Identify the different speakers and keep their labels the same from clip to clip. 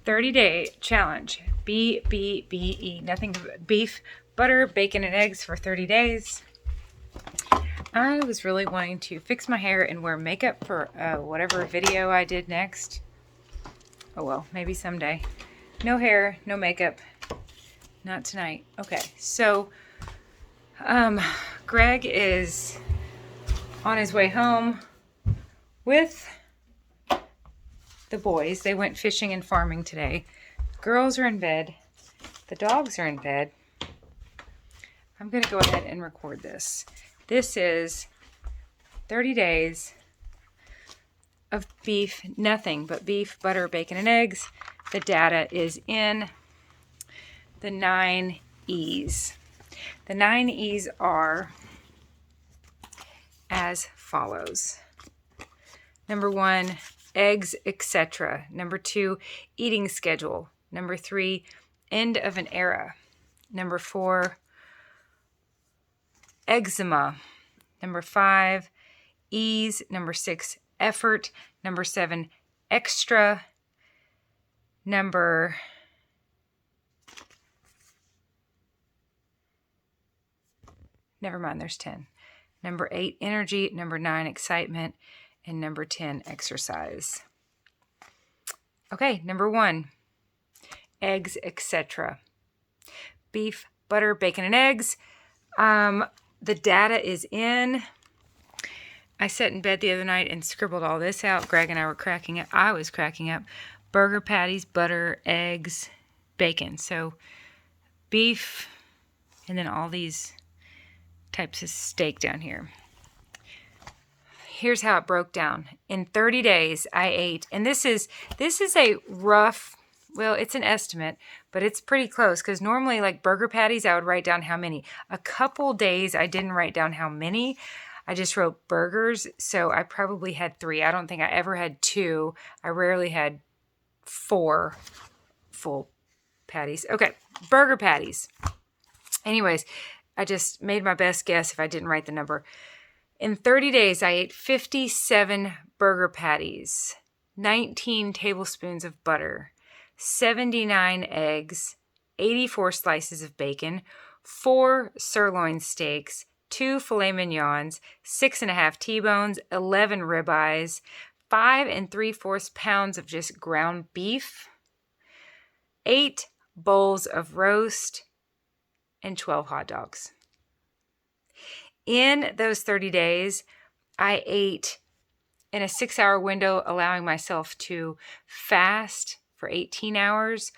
Speaker 1: 30-day challenge, BBBE, nothing but beef, butter, bacon, and eggs for 30 days. I was really wanting to fix my hair and wear makeup for whatever video I did next. Oh well, maybe someday. No hair, no makeup, not tonight. Okay, so Greg is on his way home with the boys. They went fishing and farming today. Girls are in bed. The dogs are in bed. I'm going to go ahead and record this. This is 30 days of beef, nothing but beef, butter, bacon, and eggs. The data is in the 9 E's. The 9 E's are as follows. Number 1, eggs, etc. Number 2, eating schedule. Number 3, end of an era. Number 4, eczema. Number 5, ease. Number 6, effort. Number 7, extra. Never mind, there's 10. Number 8, energy. Number 9, excitement. And number 10, exercise. Okay, number 1, eggs, etc. Beef, butter, bacon, and eggs. The data is in. I sat in bed the other night and scribbled all this out. Greg and I were cracking up. I was cracking up. Burger patties, butter, eggs, bacon. So beef, and then all these types of steak down here. Here's how it broke down. In 30 days, I ate, and this is a rough, well, it's an estimate, but it's pretty close, because normally, like burger patties, I would write down how many. A couple days, I didn't write down how many. I just wrote burgers, so I probably had 3. I don't think I ever had 2. I rarely had 4 full patties. Okay, burger patties. Anyways, I just made my best guess if I didn't write the number. In 30 days, I ate 57 burger patties, 19 tablespoons of butter, 79 eggs, 84 slices of bacon, 4 sirloin steaks, 2 filet mignons, 6.5 T-bones, 11 ribeyes, 5 3/4 pounds of just ground beef, 8 bowls of roast, and 12 hot dogs. In those 30 days, I ate in a 6-hour window, allowing myself to fast for 18 hours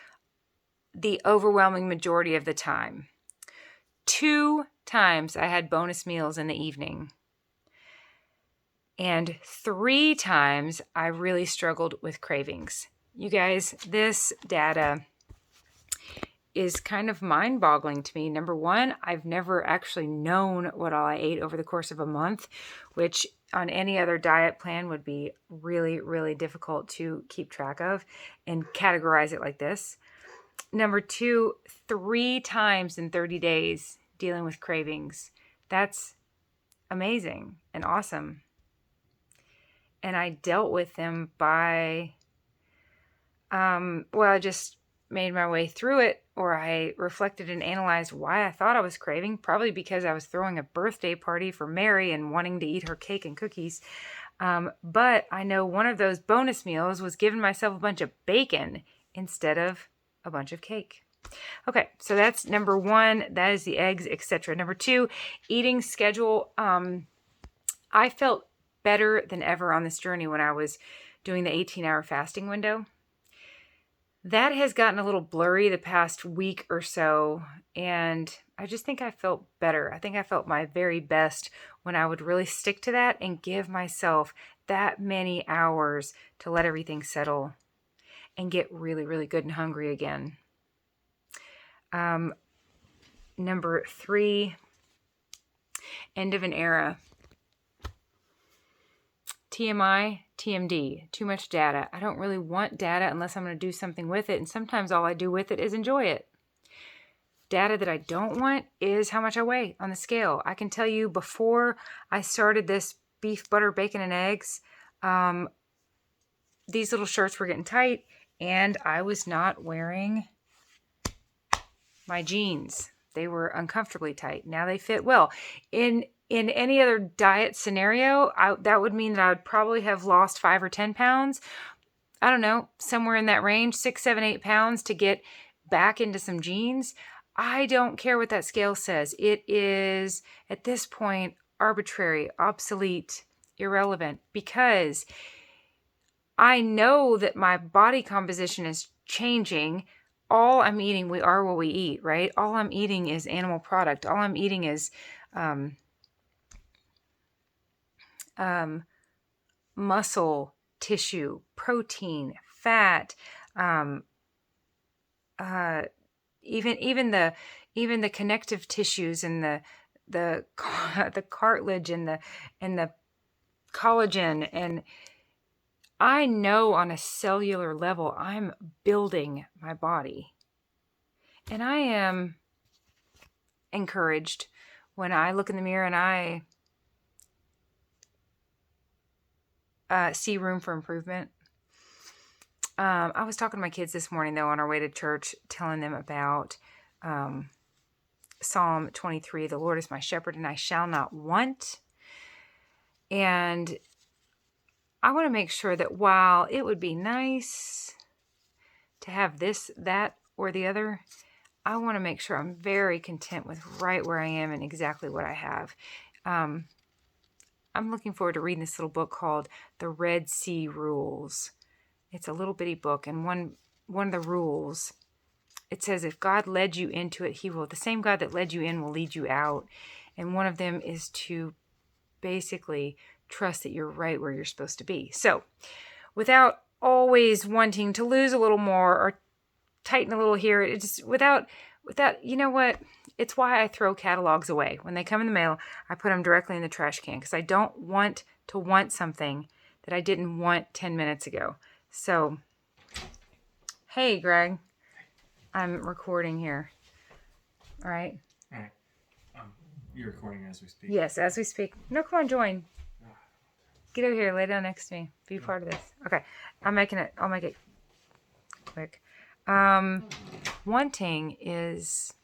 Speaker 1: the overwhelming majority of the time. 2 times I had bonus meals in the evening. And 3 times I really struggled with cravings. You guys, this data is kind of mind-boggling to me. Number 1, I've never actually known what all I ate over the course of a month, which on any other diet plan would be really, really difficult to keep track of and categorize it like this. Number 2, 3 times in 30 days dealing with cravings. That's amazing and awesome. And I dealt with them by, I just made my way through it, or I reflected and analyzed why I thought I was craving, probably because I was throwing a birthday party for Mary and wanting to eat her cake and cookies. But I know one of those bonus meals was giving myself a bunch of bacon instead of a bunch of cake. Okay, so that's number 1. That is the eggs, etc. Number 2, eating schedule. I felt better than ever on this journey when I was doing the 18-hour fasting window. That has gotten a little blurry the past week or so, and I just think I felt better. I think I felt my very best when I would really stick to that and give myself that many hours to let everything settle and get really, really good and hungry again. Number 3, end of an era. TMI, TMD, too much data. I don't really want data unless I'm going to do something with it, and sometimes all I do with it is enjoy it. Data that I don't want is how much I weigh on the scale. I can tell you before I started this beef, butter, bacon, and eggs, these little shirts were getting tight, and I was not wearing my jeans. They were uncomfortably tight. Now they fit well. In any other diet scenario, that would mean that I would probably have lost 5 or 10 pounds. I don't know, somewhere in that range, 6, 7, 8 pounds to get back into some jeans. I don't care what that scale says. It is, at this point, arbitrary, obsolete, irrelevant, because I know that my body composition is changing. All I'm eating, we are what we eat, right? All I'm eating is animal product. All I'm eating is muscle, tissue, protein, fat, even the connective tissues and the cartilage and the collagen. And I know on a cellular level I'm building my body, and I am encouraged when I look in the mirror and I see room for improvement. I was talking to my kids this morning, though, on our way to church, telling them about Psalm 23, the Lord is my shepherd and I shall not want. And I want to make sure that while it would be nice to have this, that, or the other, I want to make sure I'm very content with right where I am and exactly what I have. I'm looking forward to reading this little book called The Red Sea Rules. It's a little bitty book, and one of the rules, it says if God led you into it, he will. The same God that led you in will lead you out. And one of them is to basically trust that you're right where you're supposed to be. So without always wanting to lose a little more or tighten a little here, it's just without, you know what? It's why I throw catalogs away. When they come in the mail, I put them directly in the trash can because I don't want to want something that I didn't want 10 minutes ago. So, hey, Greg, I'm recording here. All right.
Speaker 2: All right. You're recording as we speak.
Speaker 1: Yes, as we speak. No, come on, join. Get over here, lay down next to me. Be part of this. Okay. I'll make it quick. Wanting is,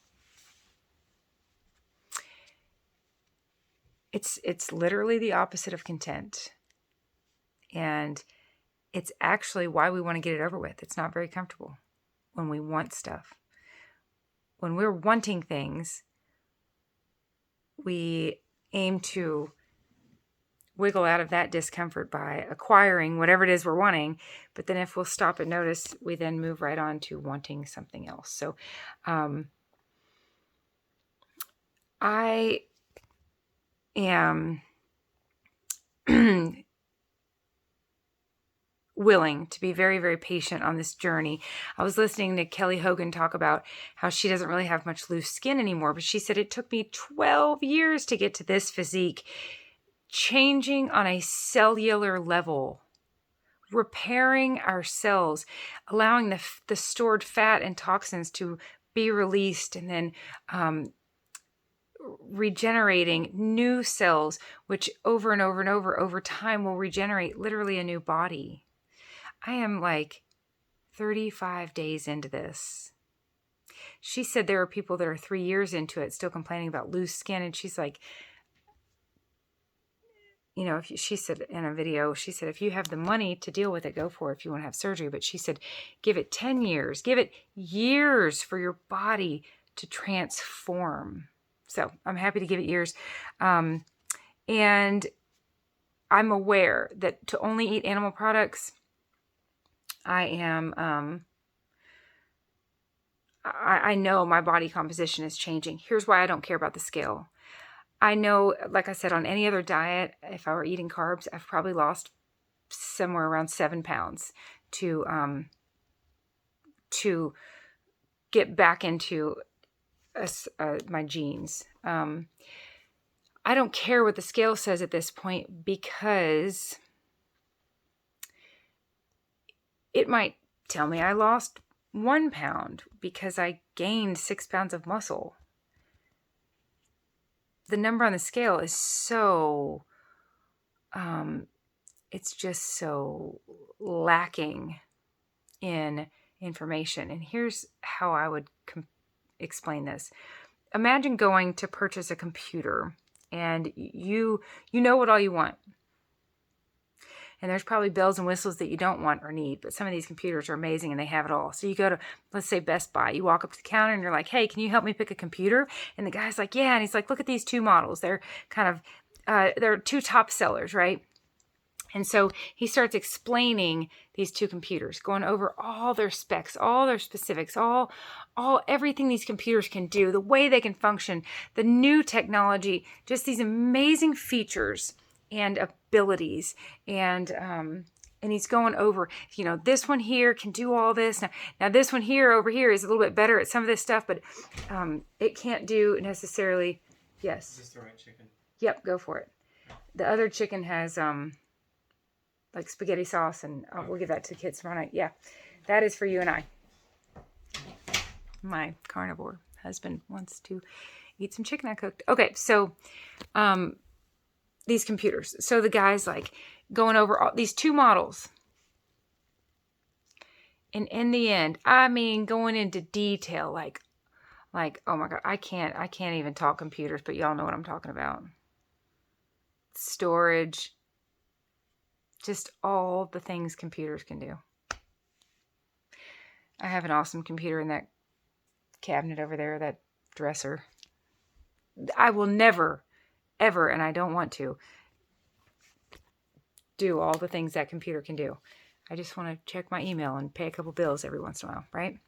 Speaker 1: it's literally the opposite of content. And it's actually why we want to get it over with. It's not very comfortable when we want stuff. When we're wanting things, we aim to wiggle out of that discomfort by acquiring whatever it is we're wanting. But then if we'll stop and notice, we then move right on to wanting something else. So I am willing to be very, very patient on this journey. I was listening to Kelly Hogan talk about how she doesn't really have much loose skin anymore, but she said it took me 12 years to get to this physique, changing on a cellular level, repairing our cells, allowing the stored fat and toxins to be released, and then regenerating new cells, which over and over and over time will regenerate literally a new body. I am like 35 days into this. She said there are people that are 3 years into it still complaining about loose skin. And she's like, you know, she said in a video, she said, if you have the money to deal with it, go for it if you want to have surgery. But she said, give it 10 years, give it years for your body to transform. So I'm happy to give it years. And I'm aware that to only eat animal products, I am, I know my body composition is changing. Here's why I don't care about the scale. I know, like I said, on any other diet, if I were eating carbs, I've probably lost somewhere around 7 pounds to get back into my jeans. I don't care what the scale says at this point because it might tell me I lost 1 pound because I gained 6 pounds of muscle. The number on the scale is so, it's just so lacking in information. And here's how I would explain this. Imagine going to purchase a computer and you know what all you want. And there's probably bells and whistles that you don't want or need, but some of these computers are amazing and they have it all. So you go to, let's say, Best Buy. You walk up to the counter and you're like, hey, can you help me pick a computer? And the guy's like, yeah. And he's like, look at these two models. They're kind of, they're two top sellers, right? And so he starts explaining these two computers, going over all their specs, all their specifics, all everything these computers can do, the way they can function, the new technology, just these amazing features and abilities. And he's going over, this one here can do all this. Now this one here over here is a little bit better at some of this stuff, but it can't do necessarily. Yes.
Speaker 2: Is this the right chicken?
Speaker 1: Yep, go for it. The other chicken has like spaghetti sauce, and we'll give that to the kids tomorrow night. Yeah, that is for you and I. My carnivore husband wants to eat some chicken I cooked. Okay, so these computers. So the guy's like going over all these two models. And in the end, I mean, going into detail, like, oh my God, I can't even talk computers, but y'all know what I'm talking about. Storage, just all the things computers can do. I have an awesome computer in that cabinet over there, that dresser. I will never, ever, and I don't want to, do all the things that computer can do. I just want to check my email and pay a couple bills every once in a while, right?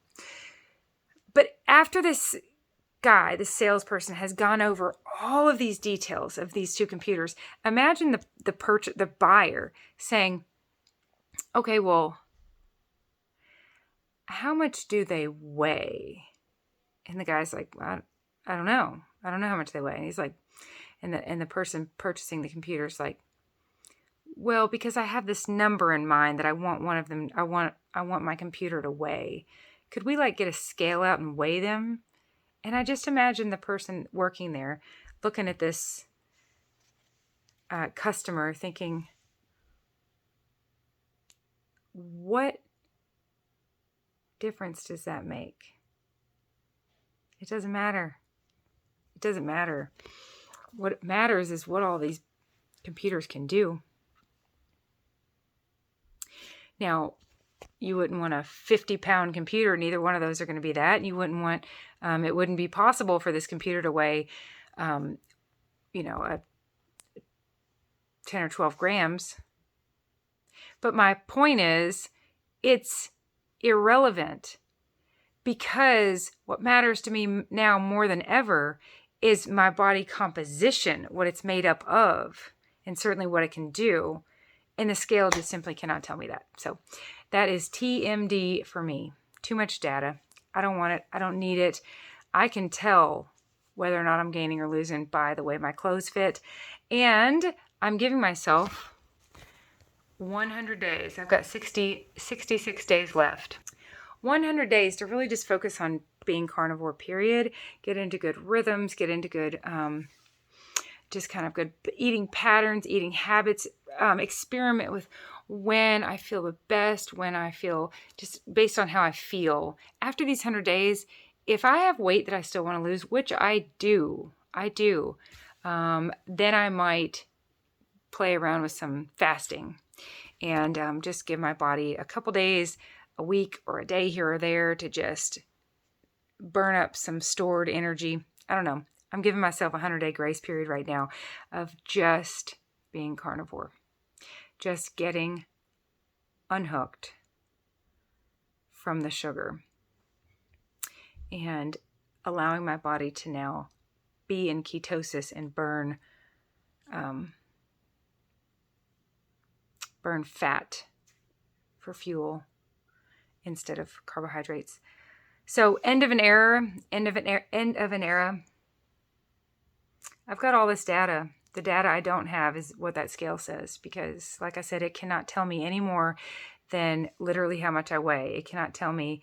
Speaker 1: But after this guy, this salesperson, has gone over all of these details of these two computers, imagine the buyer saying, okay, well, how much do they weigh? And the guy's like, well, I don't know. I don't know how much they weigh. And he's like, and the person purchasing the computer's like, well, because I have this number in mind that I want one of them, I want my computer to weigh. Could we like get a scale out and weigh them? And I just imagine the person working there looking at this customer thinking, what difference does that make? It doesn't matter. It doesn't matter. What matters is what all these computers can do. Now, you wouldn't want a 50-pound computer. Neither one of those are going to be that. You wouldn't want, it wouldn't be possible for this computer to weigh, a 10 or 12 grams. But my point is, it's irrelevant, because what matters to me now more than ever is my body composition, what it's made up of, and certainly what it can do. And the scale just simply cannot tell me that. So that is TMD for me. Too much data. I don't want it. I don't need it. I can tell whether or not I'm gaining or losing by the way my clothes fit. And I'm giving myself 100 days. I've got 66 days left. 100 days to really just focus on being carnivore, period. Get into good rhythms, get into good, just kind of good eating patterns, eating habits, experiment with when I feel the best, when I feel just based on how I feel. After these 100 days, if I have weight that I still want to lose, which I do, then I might play around with some fasting and just give my body a couple days, a week, or a day here or there to just burn up some stored energy. I don't know. I'm giving myself a 100-day grace period right now of just being carnivore. Just getting unhooked from the sugar and allowing my body to now be in ketosis and burn fat for fuel instead of carbohydrates. So end of an era. I've got all this data. The data I don't have is what that scale says, because like I said, it cannot tell me any more than literally how much I weigh. It cannot tell me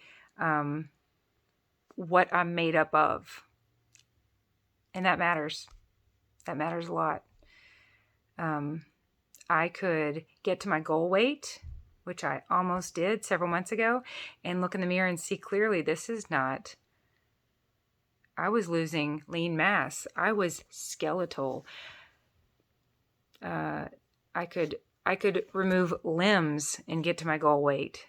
Speaker 1: what I'm made up of. And that matters. That matters a lot. I could get to my goal weight which I almost did several months ago, and look in the mirror and see clearly this is not, I was losing lean mass. I was skeletal. I could remove limbs and get to my goal weight.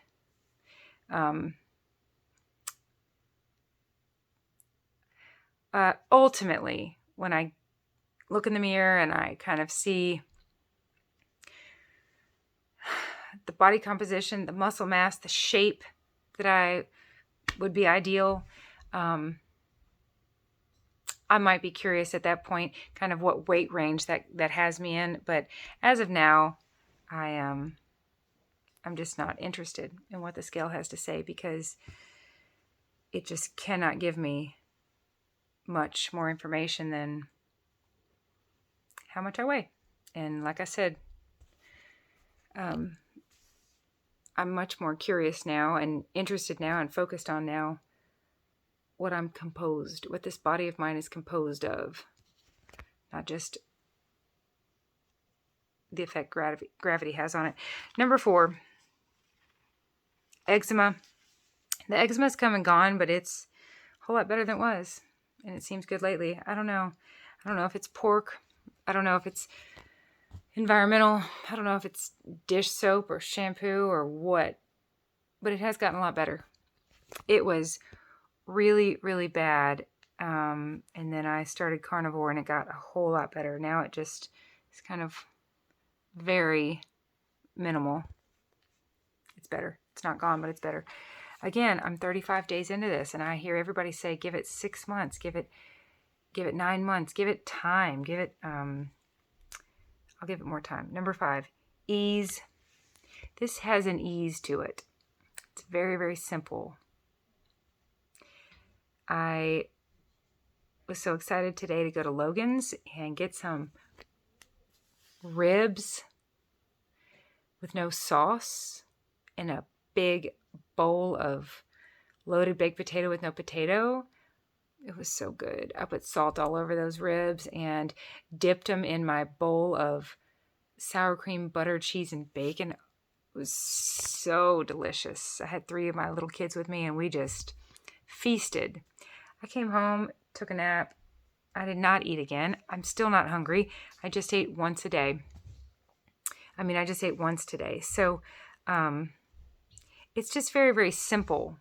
Speaker 1: Ultimately, when I look in the mirror and I kind of see the body composition, the muscle mass, the shape that I would be ideal, I might be curious at that point kind of what weight range that has me in. But as of now, I'm just not interested in what the scale has to say, because it just cannot give me much more information than how much I weigh. And like I said, I'm much more curious now and interested now and focused on now what this body of mine is composed of, not just the effect gravity has on it. Number 4, eczema. The eczema's come and gone, but it's a whole lot better than it was, and it seems good lately. I don't know if it's pork. I don't know if it's environmental. I don't know if it's dish soap or shampoo or what, but it has gotten a lot better. It was really, really bad. And then I started carnivore and it got a whole lot better. Now it just is kind of very minimal. It's better. It's not gone, but it's better. Again, I'm 35 days into this, and I hear everybody say, give it 6 months, give it 9 months, give it time, I'll give it more time. Number 5, ease. This has an ease to it. It's very, very simple. I was so excited today to go to Logan's and get some ribs with no sauce in a big bowl of loaded baked potato with no potato. It was so good. I put salt all over those ribs and dipped them in my bowl of sour cream, butter, cheese, and bacon. It was so delicious. I had 3 of my little kids with me, and we just feasted. I came home, took a nap. I did not eat again. I'm still not hungry. I just ate once a day. I just ate once today. So it's just very, very simple.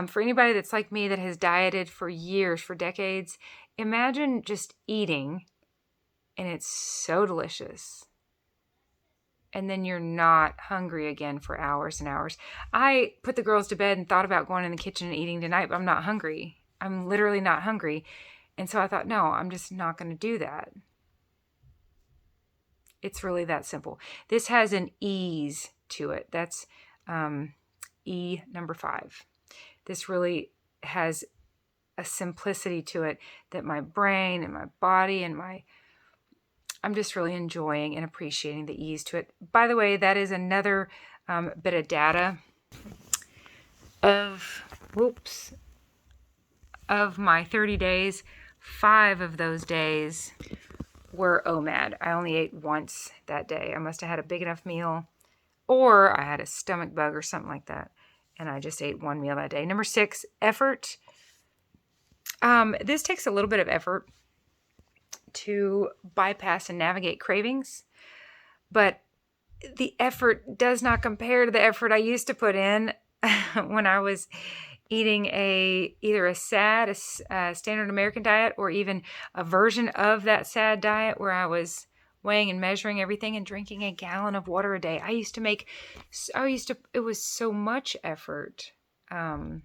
Speaker 1: For anybody that's like me that has dieted for years, for decades, imagine just eating and it's so delicious. And then you're not hungry again for hours and hours. I put the girls to bed and thought about going in the kitchen and eating tonight, but I'm not hungry. I'm literally not hungry. And so I thought, no, I'm just not going to do that. It's really that simple. This has an ease to it. That's E number 5. This really has a simplicity to it that my brain and my body and I'm just really enjoying and appreciating the ease to it. By the way, that is another bit of data of my 30 days. 5 of those days were OMAD. I only ate once that day. I must have had a big enough meal, or I had a stomach bug or something like that, and I just ate 1 meal that day. Number 6, effort. This takes a little bit of effort to bypass and navigate cravings, but the effort does not compare to the effort I used to put in when I was eating either a standard American diet, or even a version of that SAD diet where I was weighing and measuring everything and drinking a gallon of water a day. It was so much effort to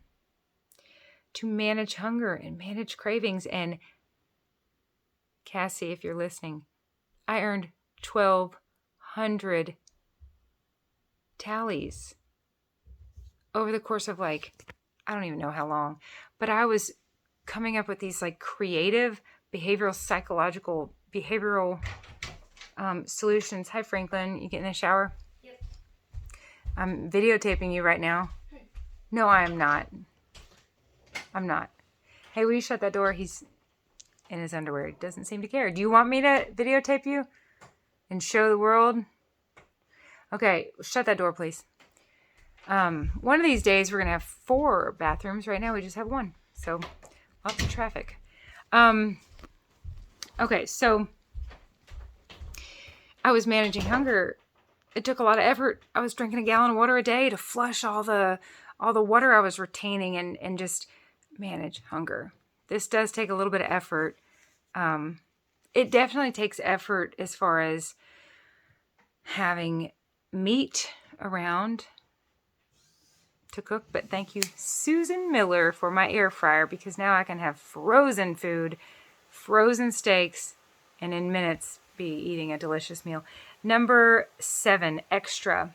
Speaker 1: manage hunger and manage cravings. And Cassie, if you're listening, I earned 1,200 tallies over the course of I don't even know how long, but I was coming up with these creative behavioral solutions. Hi, Franklin. You get in the shower?
Speaker 3: Yep.
Speaker 1: I'm videotaping you right now. No, I am not. I'm not. Hey, will you shut that door? He's in his underwear. He doesn't seem to care. Do you want me to videotape you and show the world? Okay, shut that door, please. One of these days we're gonna have 4 bathrooms. Right now we just have 1, so lots of traffic. Okay, so I was managing hunger. It took a lot of effort. I was drinking a gallon of water a day to flush all the water I was retaining and just manage hunger. This does take a little bit of effort. It definitely takes effort as far as having meat around to cook, but thank you, Susan Miller, for my air fryer, because now I can have frozen food, frozen steaks, and in minutes be eating a delicious meal. Number 7, extra.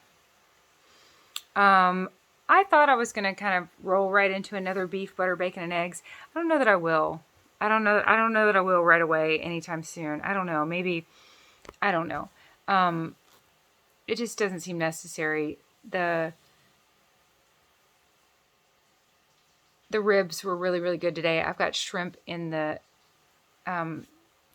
Speaker 1: I thought I was going to kind of roll right into another beef, butter, bacon, and eggs. I don't know that I will. I don't know that I will right away anytime soon. I don't know. Maybe, I don't know. It just doesn't seem necessary. The ribs were really, really good today. I've got shrimp in the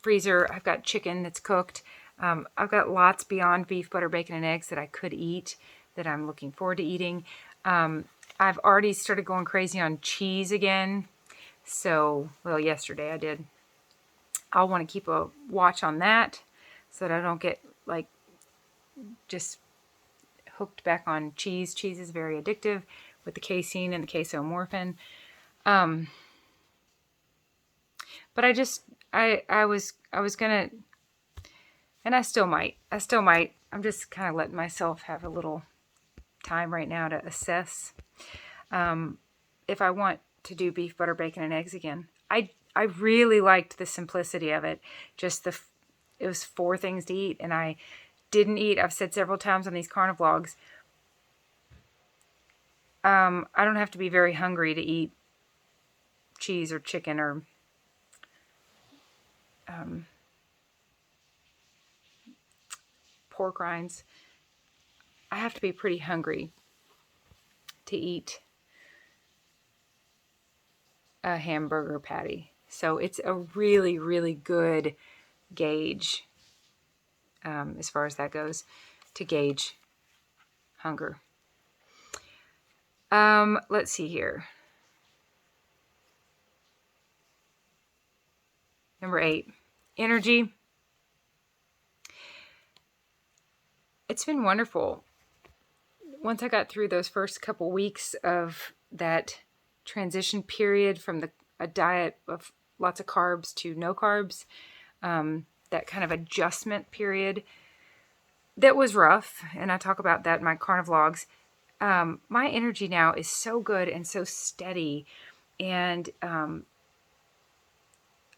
Speaker 1: freezer. I've got chicken that's cooked. I've got lots beyond beef, butter, bacon, and eggs that I could eat that I'm looking forward to eating. I've already started going crazy on cheese again. So, well, yesterday I did. I'll want to keep a watch on that so that I don't get like just hooked back on cheese. Cheese is very addictive with the casein and the casomorphin. But I was gonna, and I still might. I'm just kind of letting myself have a little time right now to assess if I want to do beef, butter, bacon, and eggs again. I really liked the simplicity of it. Just it was 4 things to eat, and I didn't eat. I've said several times on these carnivlogs, I don't have to be very hungry to eat cheese or chicken or pork rinds. I have to be pretty hungry to eat a hamburger patty. So it's a really, really good gauge as far as that goes, to gauge hunger. Let's see here. Number 8, energy. It's been wonderful. Once I got through those first couple weeks of that transition period from a diet of lots of carbs to no carbs, that kind of adjustment period, that was rough, and I talk about that in my carnivlogs. My energy now is so good and so steady, and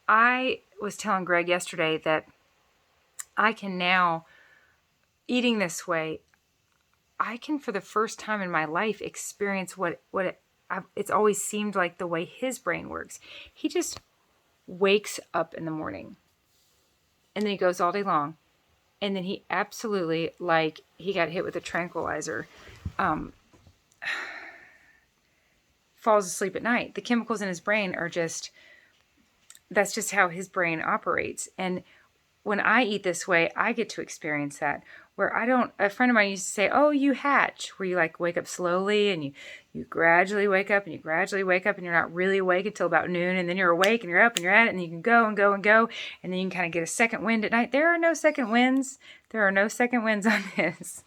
Speaker 1: I was telling Greg yesterday that I can now, eating this way, I can, for the first time in my life, experience it's always seemed like the way his brain works. He just wakes up in the morning, and then he goes all day long, and then he absolutely, like he got hit with a tranquilizer, falls asleep at night. The chemicals in his brain are that's just how his brain operates. And when I eat this way, I get to experience that, where a friend of mine used to say, oh, you hatch, where you like wake up slowly and you gradually wake up and you gradually wake up and you're not really awake until about noon, and then you're awake and you're up and you're at it and you can go and go and go, and then you can kind of get a second wind at night. There are no second winds. There are no second winds on this.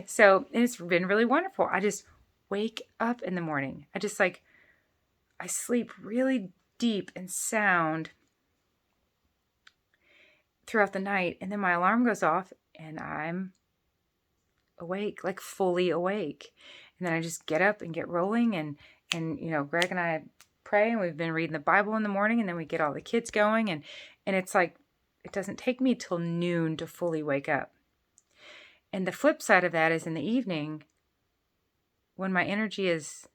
Speaker 1: So it's been really wonderful. I just wake up in the morning. I sleep really deep and sound throughout the night, and then my alarm goes off and I'm awake, like fully awake. And then I just get up and get rolling, and Greg and I pray, and we've been reading the Bible in the morning, and then we get all the kids going, and it's like it doesn't take me till noon to fully wake up. And the flip side of that is in the evening, when my energy is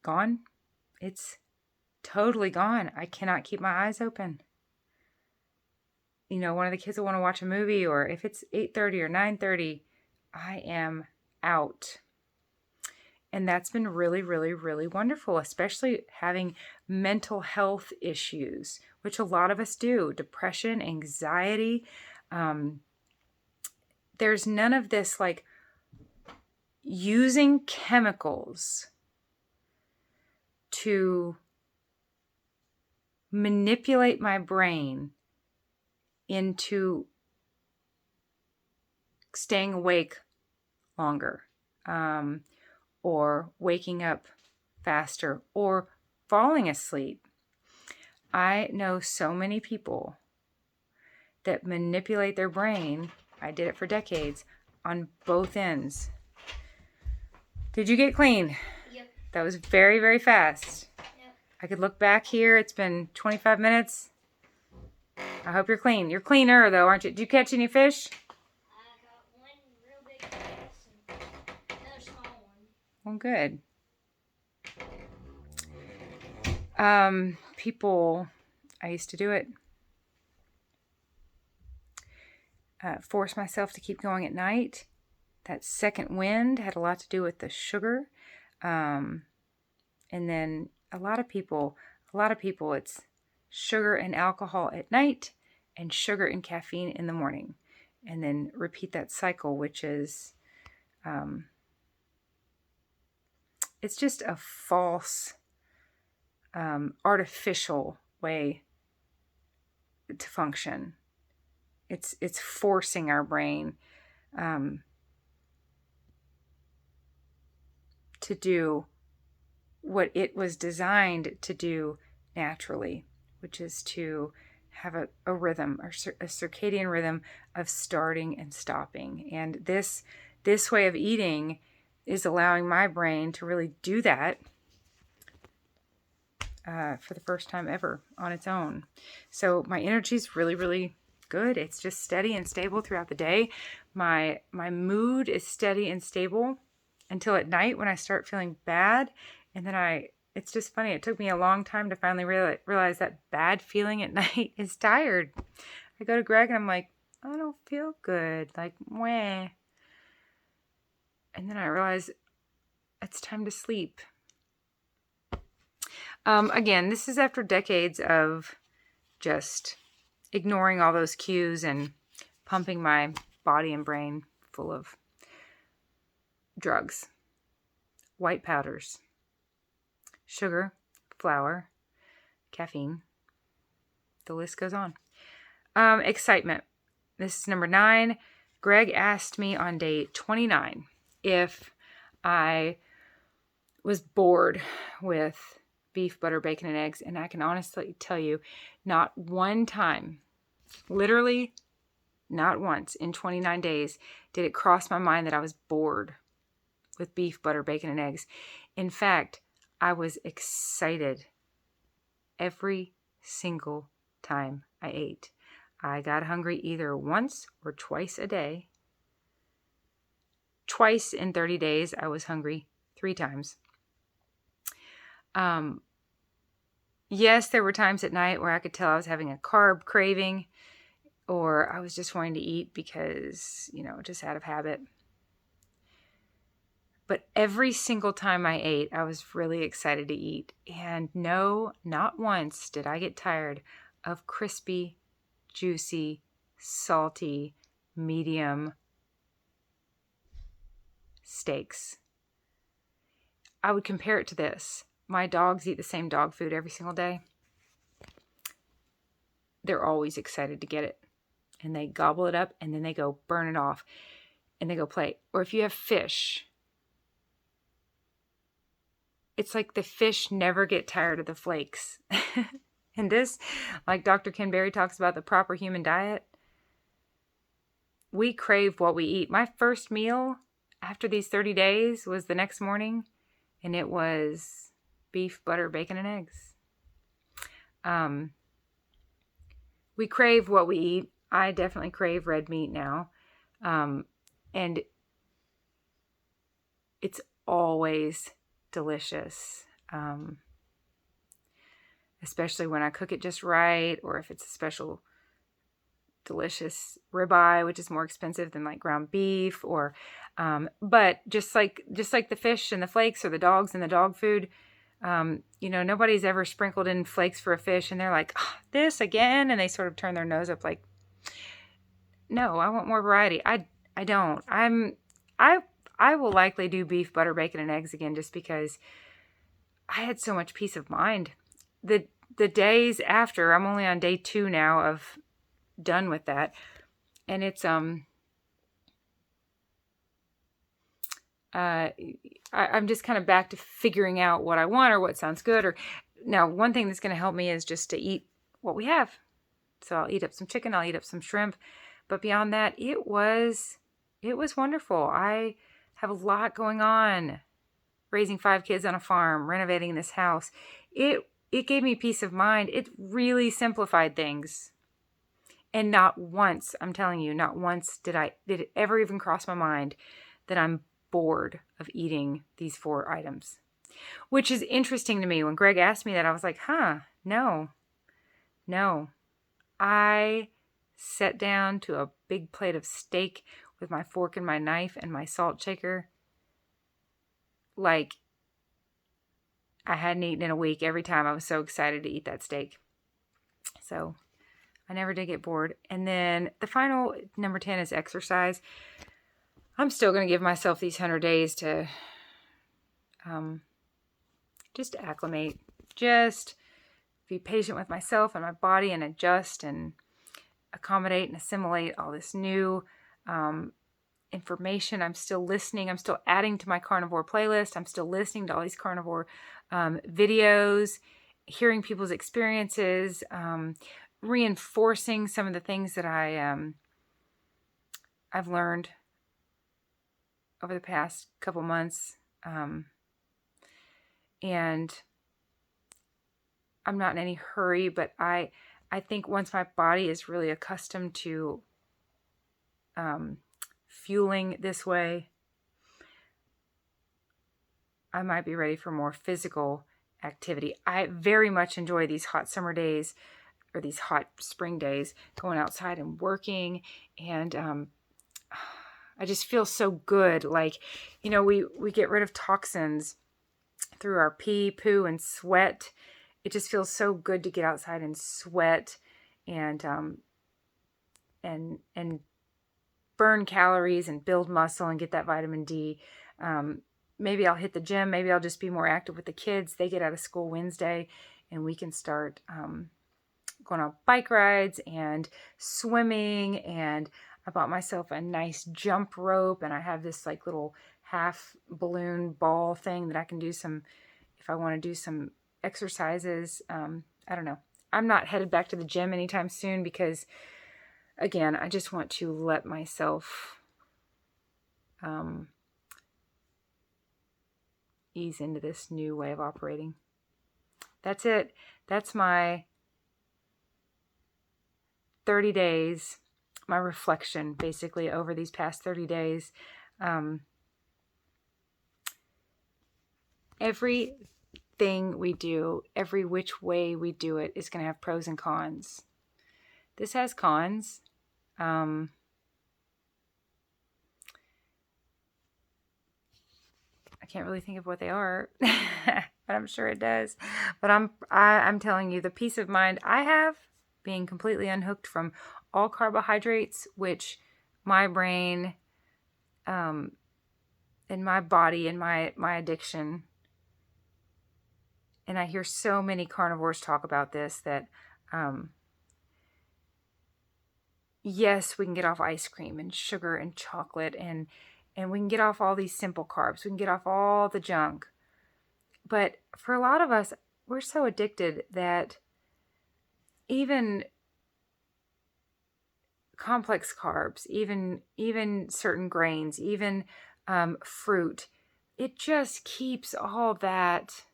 Speaker 1: gone, it's totally gone. I cannot keep my eyes open. One of the kids will want to watch a movie, or if it's 8:30 or 9:30, I am out. And that's been really, really, really wonderful, especially having mental health issues, which a lot of us do. Depression, anxiety, there's none of this like using chemicals to manipulate my brain into staying awake longer, or waking up faster, or falling asleep. I know so many people that manipulate their brain. I did it for decades on both ends. Did you get clean?
Speaker 3: Yep.
Speaker 1: That was very, very fast.
Speaker 3: Yep.
Speaker 1: I could look back here. It's been 25 minutes. I hope you're clean. You're cleaner, though, aren't you? Did you catch any fish?
Speaker 3: I got one real big bass and another small one.
Speaker 1: Well, good. People, I used to do it. Force myself to keep going at night. That second wind had a lot to do with the sugar. And then a lot of people, it's sugar and alcohol at night and sugar and caffeine in the morning. And then repeat that cycle, which is, it's just a false, artificial way to function. It's forcing our brain to do what it was designed to do naturally, which is to have a rhythm, or a circadian rhythm of starting and stopping. And this way of eating is allowing my brain to really do that for the first time ever on its own. So my energy is really, really good. It's just steady and stable throughout the day. My mood is steady and stable until at night when I start feeling bad. And then it's just funny. It took me a long time to finally realize that bad feeling at night is tired. I go to Greg and I'm like, I don't feel good. Like, meh. And then I realize it's time to sleep. Again, this is after decades of just ignoring all those cues and pumping my body and brain full of drugs, white powders, sugar, flour, caffeine. The list goes on. Excitement. This is number 9. Greg asked me on day 29 if I was bored with beef, butter, bacon, and eggs. And I can honestly tell you, not one time, literally not once in 29 days did it cross my mind that I was bored with beef, butter, bacon, and eggs. In fact, I was excited every single time I ate. I got hungry either once or twice a day. Twice in 30 days, I was hungry 3 times. Yes, there were times at night where I could tell I was having a carb craving, or I was just wanting to eat because, just out of habit. But every single time I ate, I was really excited to eat. And no, not once did I get tired of crispy, juicy, salty, medium steaks. I would compare it to this. My dogs eat the same dog food every single day. They're always excited to get it. And they gobble it up and then they go burn it off and they go play. Or if you have fish, it's like the fish never get tired of the flakes. And this, like Dr. Ken Berry talks about the proper human diet, we crave what we eat. My first meal after these 30 days was the next morning, and it was beef, butter, bacon, and eggs. We crave what we eat. I definitely crave red meat now. And it's always delicious. Especially when I cook it just right, or if it's a special delicious ribeye, which is more expensive than like ground beef, or but just like the fish and the flakes, or the dogs and the dog food, nobody's ever sprinkled in flakes for a fish and they're like, oh, this again, and they sort of turn their nose up like, no, I want more variety. I I don't. I will likely do beef, butter, bacon, and eggs again just because I had so much peace of mind. The days after, I'm only on day 2 now of done with that. And it's I'm just kind of back to figuring out what I want or what sounds good. Or now, one thing that's going to help me is just to eat what we have. So I'll eat up some chicken, I'll eat up some shrimp, but beyond that, it was wonderful. I have a lot going on, raising 5 kids on a farm, renovating this house. It gave me peace of mind. It really simplified things. And not once, I'm telling you, not once did it ever even cross my mind that I'm bored of eating these 4 items. Which is interesting to me. When Greg asked me that, I was like, no. I sat down to a big plate of steak with my fork and my knife and my salt shaker like I hadn't eaten in a week every time. I was so excited to eat that steak. So I never did get bored. And then the final, number 10, is exercise. I'm still going to give myself these 100 days to just acclimate, just be patient with myself and my body and adjust and accommodate and assimilate all this new information. I'm still listening. I'm still adding to my carnivore playlist. I'm still listening to all these carnivore videos, hearing people's experiences, reinforcing some of the things that I've learned over the past couple months. And I'm not in any hurry, but I think once my body is really accustomed to fueling this way, I might be ready for more physical activity. I very much enjoy these hot summer days or these hot spring days, going outside and working, and I just feel so good. Like, we get rid of toxins through our pee, poo, and sweat. It just feels so good to get outside and sweat and burn calories and build muscle and get that vitamin D. Maybe I'll hit the gym. Maybe I'll just be more active with the kids. They get out of school Wednesday and we can start going on bike rides and swimming. And I bought myself a nice jump rope, and I have this like little half balloon ball thing that I can do if I want to do some exercises. I don't know. I'm not headed back to the gym anytime soon because, again, I just want to let myself ease into this new way of operating. That's it. That's my 30 days, my reflection basically over these past 30 days. Everything we do, every which way we do it, is going to have pros and cons. This has cons. I can't really think of what they are, but I'm sure it does. But I'm telling you, the peace of mind I have being completely unhooked from all carbohydrates, which my brain and my body and my addiction, and I hear so many carnivores talk about this, that yes, we can get off ice cream and sugar and chocolate, and we can get off all these simple carbs. We can get off all the junk. But for a lot of us, we're so addicted that even complex carbs, even certain grains, even fruit, it just keeps all that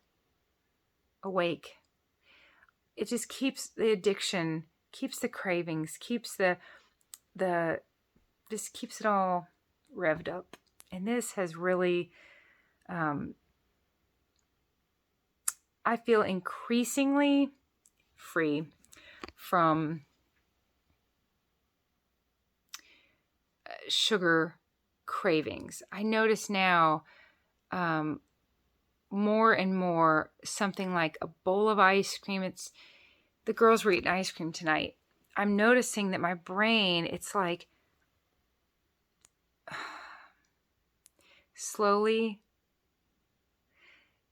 Speaker 1: awake. It just keeps the addiction, keeps the cravings, keeps just keeps it all revved up. And this has really, I feel increasingly free from sugar cravings. I notice now more and more something like a bowl of ice cream. The girls were eating ice cream tonight. I'm noticing that my brain, it's like slowly,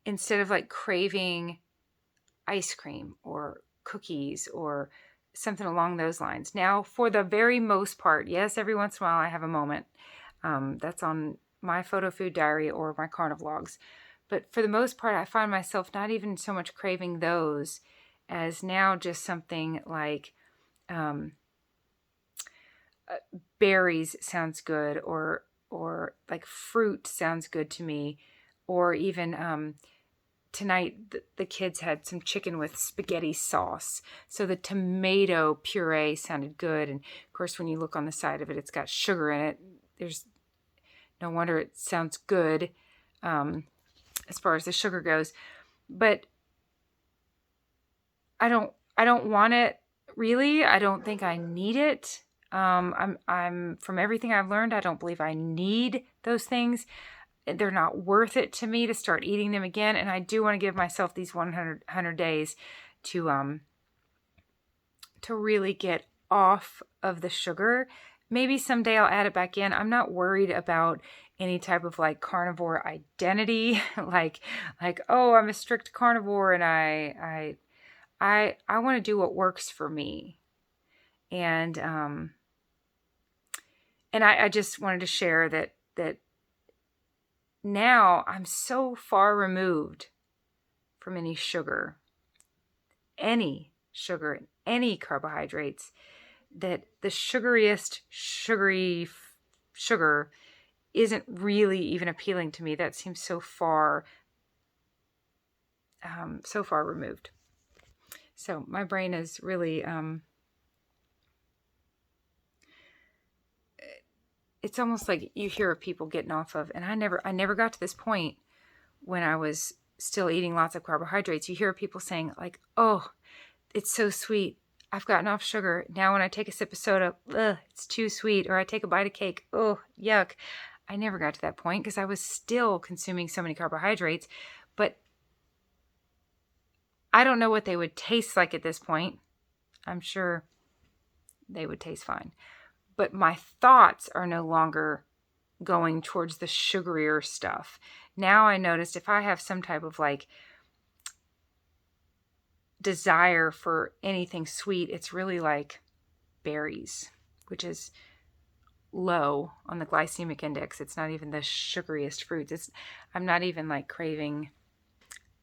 Speaker 1: instead of like craving ice cream or cookies or something along those lines. Now, for the very most part, yes, every once in a while I have a moment. That's on my photo food diary or my carnivlogs. But for the most part, I find myself not even so much craving those as now just something like berries sounds good, or like fruit sounds good to me, or even tonight the kids had some chicken with spaghetti sauce, so the tomato puree sounded good. And of course, when you look on the side of it, it's got sugar in it. There's no wonder it sounds good as far as the sugar goes. But I don't want it really. I don't think I need it. I'm from everything I've learned, I don't believe I need those things. They're not worth it to me to start eating them again. And I do want to give myself these 100 days to really get off of the sugar. Maybe someday I'll add it back in. I'm not worried about any type of like carnivore identity, like oh, I'm a strict carnivore and I want to do what works for me. And I just wanted to share that now I'm so far removed from any sugar, any carbohydrates, that the sugariest sugar isn't really even appealing to me. That seems so far removed. So my brain is really it's almost like you hear of people getting off of, and I never got to this point when I was still eating lots of carbohydrates. You hear people saying like, oh, it's so sweet, I've gotten off sugar. Now when I take a sip of soda, ugh, it's too sweet. Or I take a bite of cake, oh, yuck. I never got to that point because I was still consuming so many carbohydrates. But I don't know what they would taste like at this point. I'm sure they would taste fine. But my thoughts are no longer going towards the sugarier stuff. Now I noticed if I have some type of like desire for anything sweet, it's really like berries, which is low on the glycemic index. It's not even the sugariest fruits. I'm not even like craving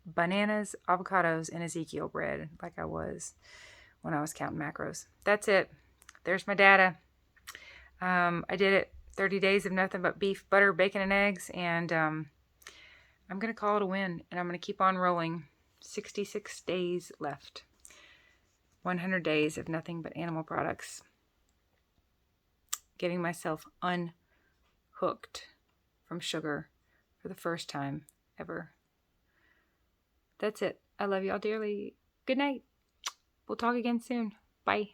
Speaker 1: bananas, avocados, and Ezekiel bread like I was when I was counting macros. That's it. There's my data. I did it 30 days of nothing but beef, butter, bacon, and eggs, and I'm going to call it a win, and I'm going to keep on rolling. 66 days left. 100 days of nothing but animal products. Getting myself unhooked from sugar for the first time ever. That's it. I love y'all dearly. Good night. We'll talk again soon. Bye.